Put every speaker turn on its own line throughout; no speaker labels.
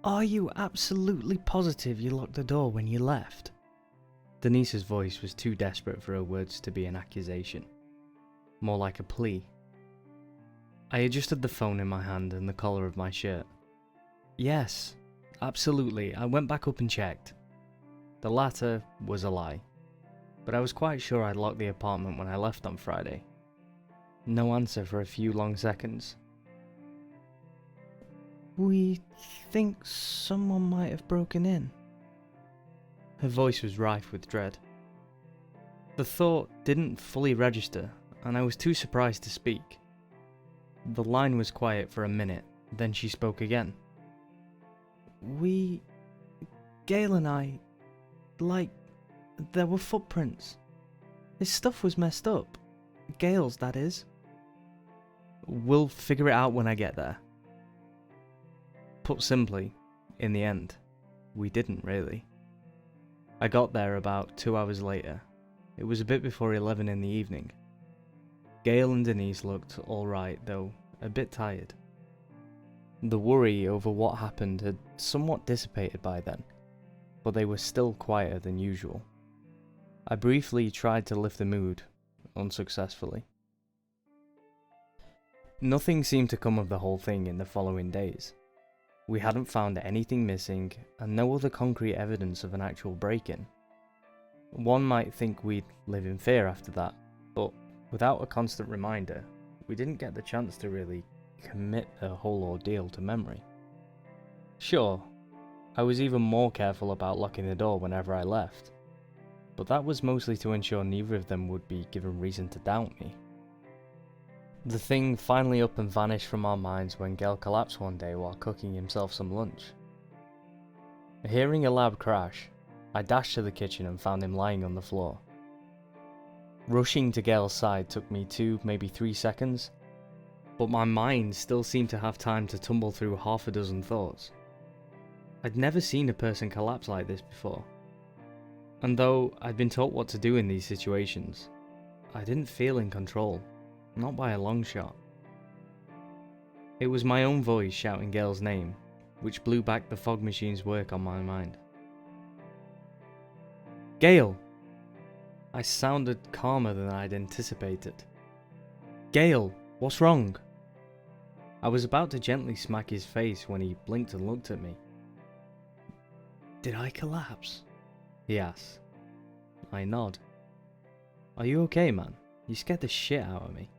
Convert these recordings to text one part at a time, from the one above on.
Are you absolutely positive you locked the door when you left? Denise's voice was too desperate for her words to be an accusation. More like a plea. I adjusted the phone in my hand and the collar of my shirt. Yes, absolutely, I went back up and checked. The latter was a lie, but I was quite sure I'd locked the apartment when I left on Friday. No answer for a few long seconds. We think someone might have broken in. Her voice was rife with dread. The thought didn't fully register, and I was too surprised to speak. The line was quiet for a minute, then she spoke again. Gail and I, there were footprints. His stuff was messed up. Gail's, that is. We'll figure it out when I get there. Put simply, in the end, we didn't really. I got there about 2 hours later. It was a bit before 11 in the evening. Gail and Denise looked alright, though a bit tired. The worry over what happened had somewhat dissipated by then, but they were still quieter than usual. I briefly tried to lift the mood, unsuccessfully. Nothing seemed to come of the whole thing in the following days. We hadn't found anything missing, and no other concrete evidence of an actual break-in. One might think we'd live in fear after that, but without a constant reminder, we didn't get the chance to really commit the whole ordeal to memory. Sure, I was even more careful about locking the door whenever I left, but that was mostly to ensure neither of them would be given reason to doubt me. The thing finally up and vanished from our minds when Gail collapsed one day while cooking himself some lunch. Hearing a loud crash, I dashed to the kitchen and found him lying on the floor. Rushing to Gail's side took me 2, maybe 3 seconds, but my mind still seemed to have time to tumble through half a dozen thoughts. I'd never seen a person collapse like this before, and though I'd been taught what to do in these situations, I didn't feel in control. Not by a long shot. It was my own voice shouting Gail's name, which blew back the fog machine's work on my mind. Gail! I sounded calmer than I'd anticipated. Gail, what's wrong? I was about to gently smack his face when he blinked and looked at me. Did I collapse? He asked. I nod. Are you okay, man? You scared the shit out of me.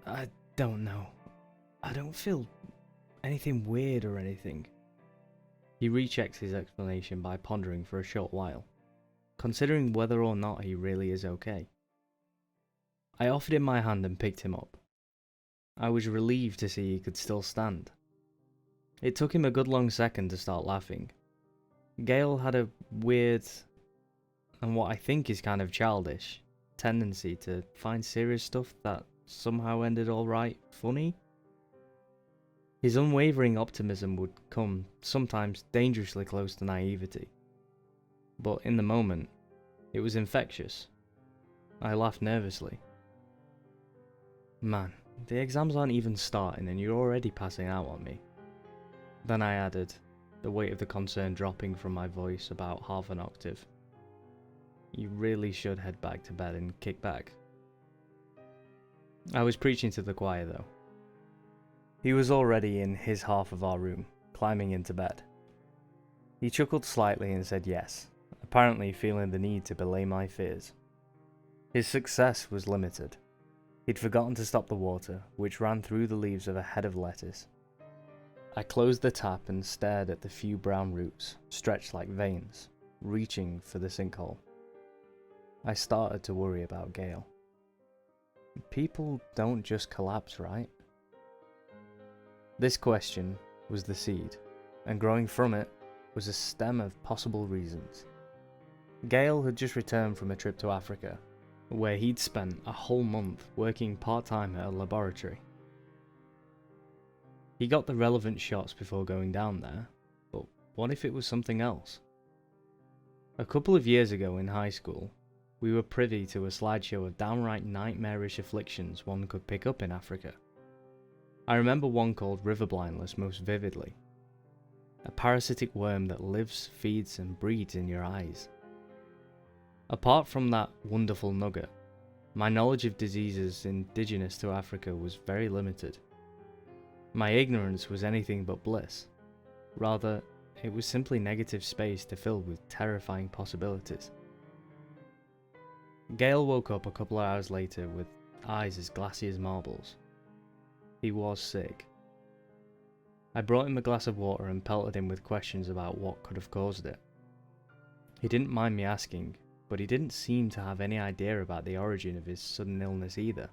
I don't know. I don't feel anything weird or anything. He rechecked his explanation by pondering for a short while, considering whether or not he really is okay. I offered him my hand and picked him up. I was relieved to see he could still stand. It took him a good long second to start laughing. Gail had a weird, and what I think is kind of childish, tendency to find serious stuff that somehow ended alright funny. His unwavering optimism would come sometimes dangerously close to naivety, but in the moment, it was infectious. I laughed nervously. Man, the exams aren't even starting and you're already passing out on me. Then I added, the weight of the concern dropping from my voice about half an octave. You really should head back to bed and kick back. I was preaching to the choir though. He was already in his half of our room, climbing into bed. He chuckled slightly and said yes, apparently feeling the need to belay my fears. His success was limited. He'd forgotten to stop the water, which ran through the leaves of a head of lettuce. I closed the tap and stared at the few brown roots, stretched like veins, reaching for the sinkhole. I started to worry about Gail. People don't just collapse, right? This question was the seed, and growing from it was a stem of possible reasons. Gail had just returned from a trip to Africa, where he'd spent a whole month working part-time at a laboratory. He got the relevant shots before going down there, but what if it was something else? A couple of years ago in high school, we were privy to a slideshow of downright nightmarish afflictions one could pick up in Africa. I remember one called river blindness most vividly. a parasitic worm that lives, feeds and breeds in your eyes. Apart from that wonderful nugget, my knowledge of diseases indigenous to Africa was very limited. My ignorance was anything but bliss. Rather, it was simply negative space to fill with terrifying possibilities. Gale woke up a couple of hours later with eyes as glassy as marbles. He was sick. I brought him a glass of water and pelted him with questions about what could have caused it. He didn't mind me asking, but he didn't seem to have any idea about the origin of his sudden illness either.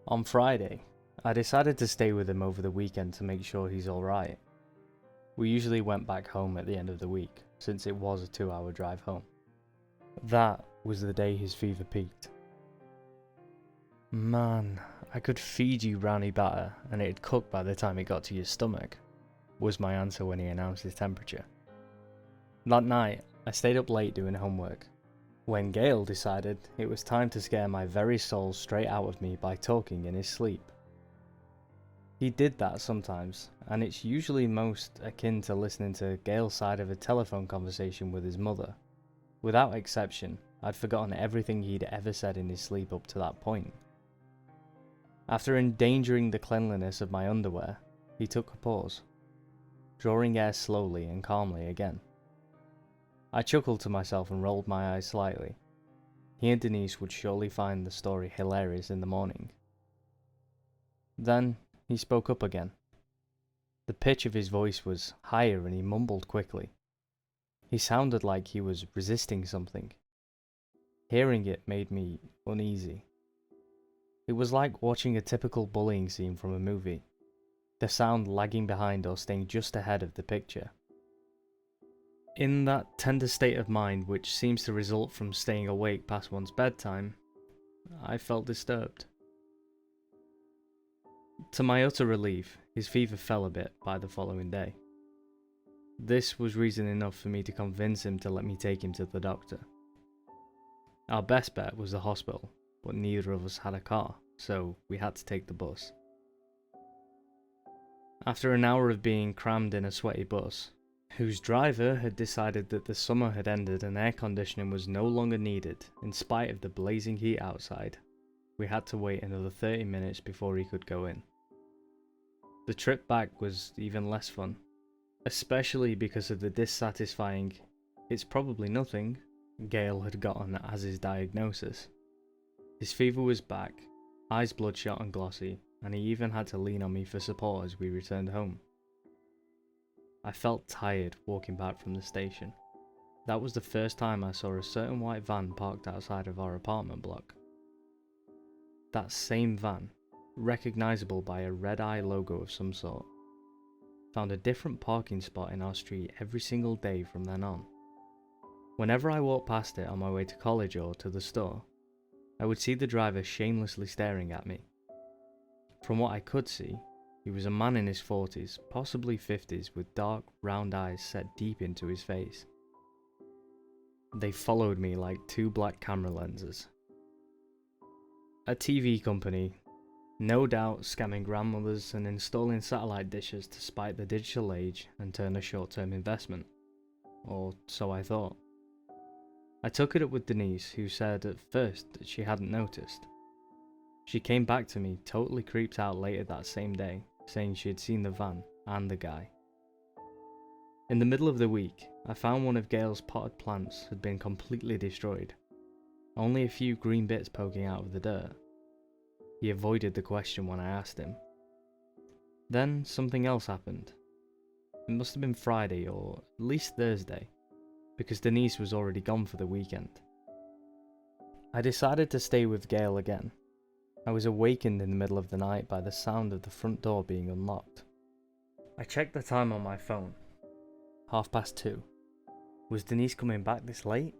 On Friday, I decided to stay with him over the weekend to make sure he's alright. We usually went back home at the end of the week, since it was a 2-hour drive home. That was the day his fever peaked. "Man, I could feed you brownie batter and it'd cook by the time it got to your stomach," was my answer when he announced his temperature. That night, I stayed up late doing homework, when Gale decided it was time to scare my very soul straight out of me by talking in his sleep. He did that sometimes, and it's usually most akin to listening to Gale's side of a telephone conversation with his mother. Without exception, I'd forgotten everything he'd ever said in his sleep up to that point. After endangering the cleanliness of my underwear, he took a pause, drawing air slowly and calmly again. I chuckled to myself and rolled my eyes slightly. He and Denise would surely find the story hilarious in the morning. Then he spoke up again. The pitch of his voice was higher and he mumbled quickly. He sounded like he was resisting something. Hearing it made me uneasy. It was like watching a typical bullying scene from a movie, the sound lagging behind or staying just ahead of the picture. In that tender state of mind which seems to result from staying awake past one's bedtime, I felt disturbed. To my utter relief, his fever fell a bit by the following day. This was reason enough for me to convince him to let me take him to the doctor. Our best bet was the hospital, but neither of us had a car, so we had to take the bus. After an hour of being crammed in a sweaty bus, whose driver had decided that the summer had ended and air conditioning was no longer needed in spite of the blazing heat outside, we had to wait another 30 minutes before he could go in. The trip back was even less fun, especially because of the dissatisfying "it's probably nothing" Gale had gotten as his diagnosis. His fever was back, eyes bloodshot and glossy, and he even had to lean on me for support as we returned home. I felt tired walking back from the station. That was the first time I saw a certain white van parked outside of our apartment block. That same van, recognisable by a red eye logo of some sort, found a different parking spot in our street every single day from then on. Whenever I walked past it on my way to college or to the store, I would see the driver shamelessly staring at me. From what I could see, he was a man in his 40s, possibly 50s, with dark, round eyes set deep into his face. They followed me like two black camera lenses. A TV company, no doubt scamming grandmothers and installing satellite dishes to spite the digital age and turn a short-term investment. Or so I thought. I took it up with Denise, who said at first that she hadn't noticed. She came back to me totally creeped out later that same day, saying she had seen the van and the guy. In the middle of the week, I found one of Gale's potted plants had been completely destroyed. Only a few green bits poking out of the dirt. He avoided the question when I asked him. Then something else happened. It must have been Friday or at least Thursday, because Denise was already gone for the weekend. I decided to stay with Gale again. I was awakened in the middle of the night by the sound of the front door being unlocked. I checked the time on my phone. 2:30. Was Denise coming back this late?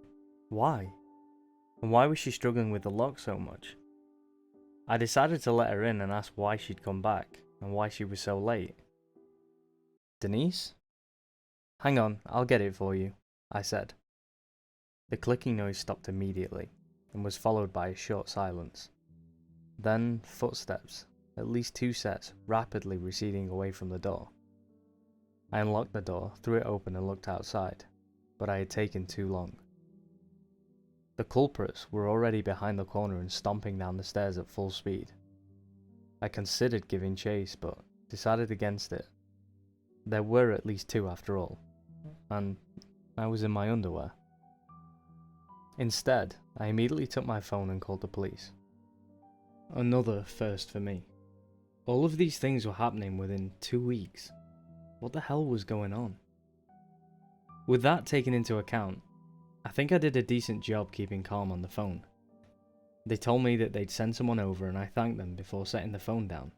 Why? And why was she struggling with the lock so much? I decided to let her in and ask why she'd come back, and why she was so late. "Denise? Hang on, I'll get it for you," I said. The clicking noise stopped immediately, and was followed by a short silence. Then footsteps, at least 2 sets, rapidly receding away from the door. I unlocked the door, threw it open and looked outside, but I had taken too long. The culprits were already behind the corner and stomping down the stairs at full speed. I considered giving chase, but decided against it. There were at least two after all, and I was in my underwear. Instead, I immediately took my phone and called the police. Another first for me. All of these things were happening within 2 weeks. What the hell was going on? With that taken into account, I think I did a decent job keeping calm on the phone. They told me that they'd send someone over and I thanked them before setting the phone down.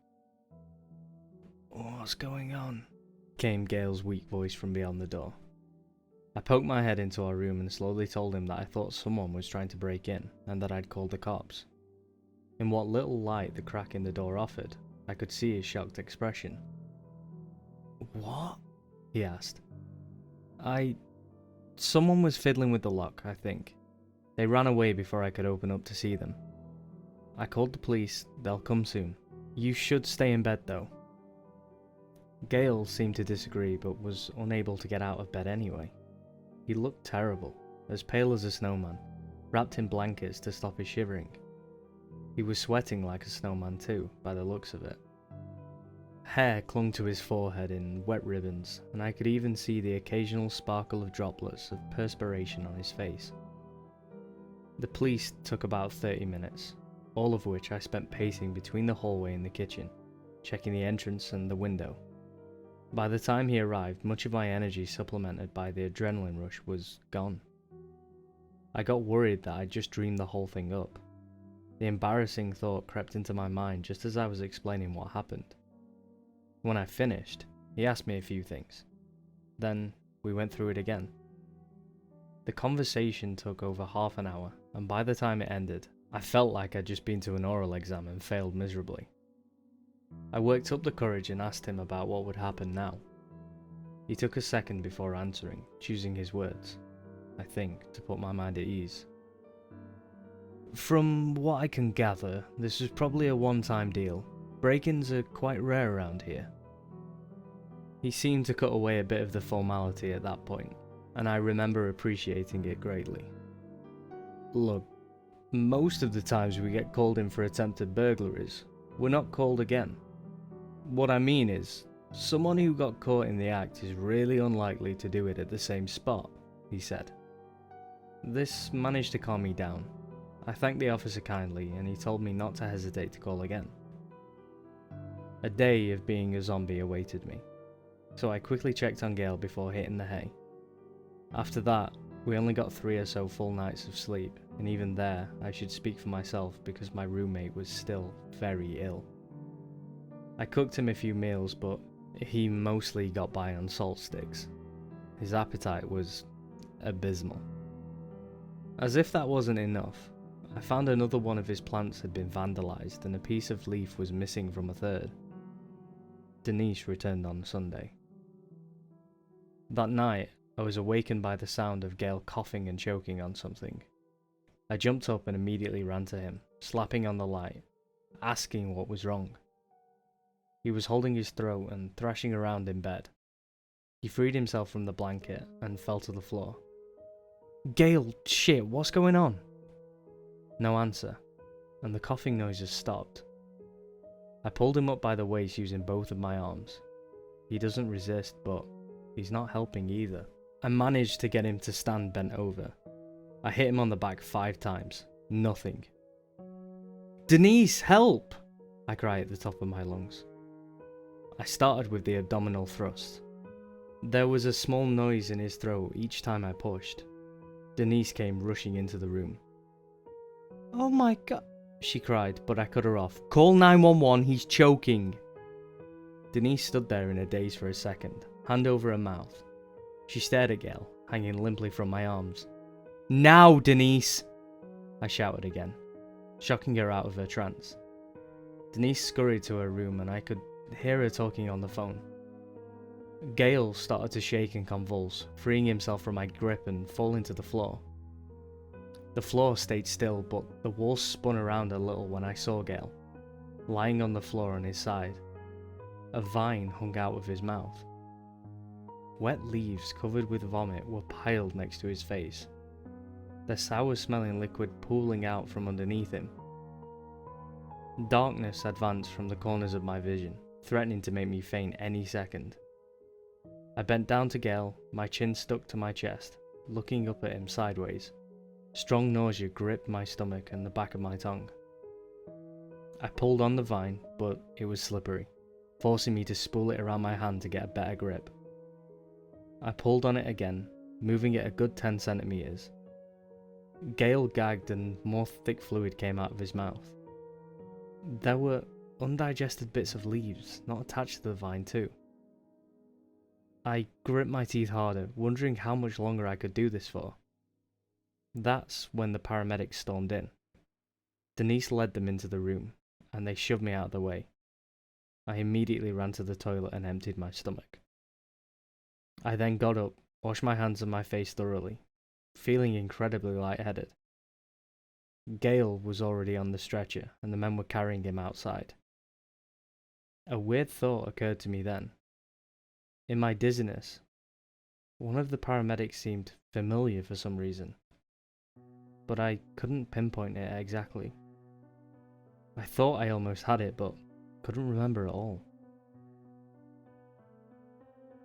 "What's going on?" came Gail's weak voice from beyond the door. I poked my head into our room and slowly told him that I thought someone was trying to break in and that I'd called the cops. In what little light the crack in the door offered, I could see his shocked expression. "What?" he asked. Someone was fiddling with the lock, I think. They ran away before I could open up to see them. I called the police, they'll come soon. You should stay in bed though. Gail seemed to disagree but was unable to get out of bed anyway. He looked terrible, as pale as a snowman, wrapped in blankets to stop his shivering. He was sweating like a snowman too, by the looks of it. Hair clung to his forehead in wet ribbons, and I could even see the occasional sparkle of droplets of perspiration on his face. The police took about 30 minutes, all of which I spent pacing between the hallway and the kitchen, checking the entrance and the window. By the time he arrived, much of my energy supplemented by the adrenaline rush was gone. I got worried that I'd just dreamed the whole thing up. The embarrassing thought crept into my mind just as I was explaining what happened. When I finished, he asked me a few things. Then we went through it again. The conversation took over half an hour, and by the time it ended, I felt like I'd just been to an oral exam and failed miserably. I worked up the courage and asked him about what would happen now. He took a second before answering, choosing his words, I think, to put my mind at ease. "From what I can gather, this was probably a one-time deal. Break-ins are quite rare around here." He seemed to cut away a bit of the formality at that point, and I remember appreciating it greatly. "Look, most of the times we get called in for attempted burglaries, we're not called again. What I mean is, someone who got caught in the act is really unlikely to do it at the same spot," he said. This managed to calm me down. I thanked the officer kindly, and he told me not to hesitate to call again. A day of being a zombie awaited me, so I quickly checked on Gail before hitting the hay. After that, we only got 3 or so full nights of sleep, and even there, I should speak for myself because my roommate was still very ill. I cooked him a few meals, but he mostly got by on salt sticks. His appetite was abysmal. As if that wasn't enough, I found another one of his plants had been vandalized and a piece of leaf was missing from a third. Denise returned on Sunday. That night, I was awakened by the sound of Gail coughing and choking on something. I jumped up and immediately ran to him, slapping on the light, asking what was wrong. He was holding his throat and thrashing around in bed. He freed himself from the blanket and fell to the floor. "Gail, shit, what's going on?" No answer, and the coughing noises stopped. I pulled him up by the waist using both of my arms. He doesn't resist, but he's not helping either. I managed to get him to stand bent over. I hit him on the back 5 times. Nothing. "Denise, help!" I cried at the top of my lungs. I started with the abdominal thrust. There was a small noise in his throat each time I pushed. Denise came rushing into the room. "Oh my god," she cried, but I cut her off. "Call 911, he's choking." Denise stood there in a daze for a second, hand over her mouth. She stared at Gail, hanging limply from my arms. "Now, Denise!" I shouted again, shocking her out of her trance. Denise scurried to her room and I could hear her talking on the phone. Gail started to shake and convulse, freeing himself from my grip and falling to the floor. The floor stayed still, but the walls spun around a little when I saw Gail, lying on the floor on his side. A vine hung out of his mouth. Wet leaves covered with vomit were piled next to his face, the sour-smelling liquid pooling out from underneath him. Darkness advanced from the corners of my vision, threatening to make me faint any second. I bent down to Gale, my chin stuck to my chest, looking up at him sideways. Strong nausea gripped my stomach and the back of my tongue. I pulled on the vine, but it was slippery, forcing me to spool it around my hand to get a better grip. I pulled on it again, moving it a good 10 centimeters. Gale gagged and more thick fluid came out of his mouth. There were undigested bits of leaves, not attached to the vine too. I gripped my teeth harder, wondering how much longer I could do this for. That's when the paramedics stormed in. Denise led them into the room, and they shoved me out of the way. I immediately ran to the toilet and emptied my stomach. I then got up, washed my hands and my face thoroughly, feeling incredibly lightheaded. Gale was already on the stretcher, and the men were carrying him outside. A weird thought occurred to me then. In my dizziness, one of the paramedics seemed familiar for some reason, but I couldn't pinpoint it exactly. I thought I almost had it, but couldn't remember at all.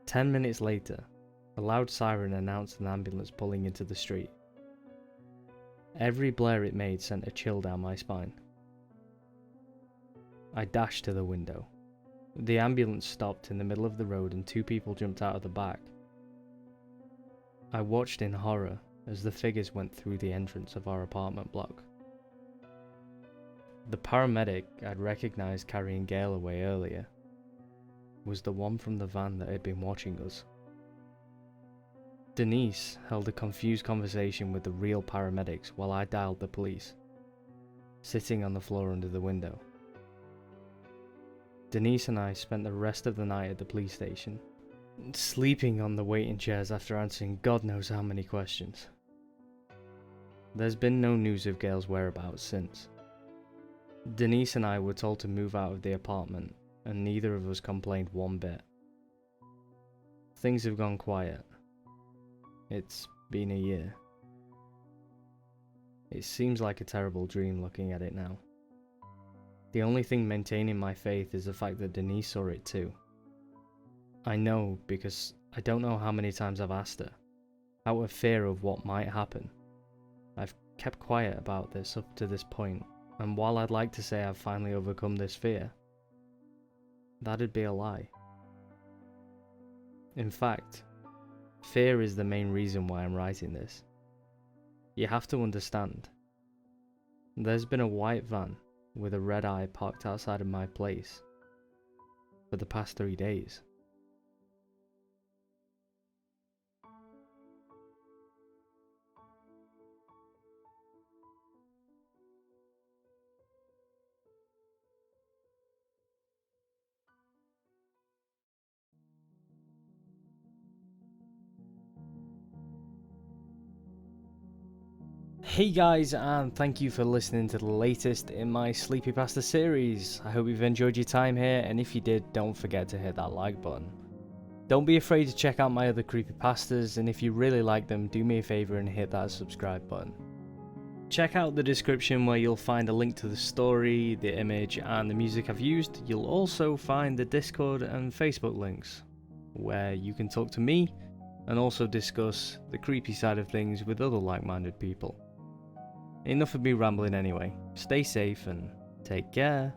10 minutes later, a loud siren announced an ambulance pulling into the street. Every blare it made sent a chill down my spine. I dashed to the window. The ambulance stopped in the middle of the road and 2 people jumped out of the back. I watched in horror as the figures went through the entrance of our apartment block. The paramedic I'd recognized carrying Gale away earlier was the one from the van that had been watching us. Denise held a confused conversation with the real paramedics while I dialed the police, sitting on the floor under the window. Denise and I spent the rest of the night at the police station, sleeping on the waiting chairs after answering God knows how many questions. There's been no news of Gale's whereabouts since. Denise and I were told to move out of the apartment, and neither of us complained one bit. Things have gone quiet. It's been a year. It seems like a terrible dream looking at it now. The only thing maintaining my faith is the fact that Denise saw it too. I know because I don't know how many times I've asked her, out of fear of what might happen. I've kept quiet about this up to this point, and while I'd like to say I've finally overcome this fear, that'd be a lie. In fact, fear is the main reason why I'm writing this. You have to understand. There's been a white van with a red eye parked outside of my place for the past 3 days. Hey guys, and thank you for listening to the latest in my CreepyPasta series. I hope you've enjoyed your time here, and if you did, don't forget to hit that like button. Don't be afraid to check out my other creepypastas, and if you really like them, do me a favour and hit that subscribe button. Check out the description where you'll find a link to the story, the image, and the music I've used. You'll also find the Discord and Facebook links, where you can talk to me, and also discuss the creepy side of things with other like-minded people. Enough of me rambling anyway. Stay safe and take care.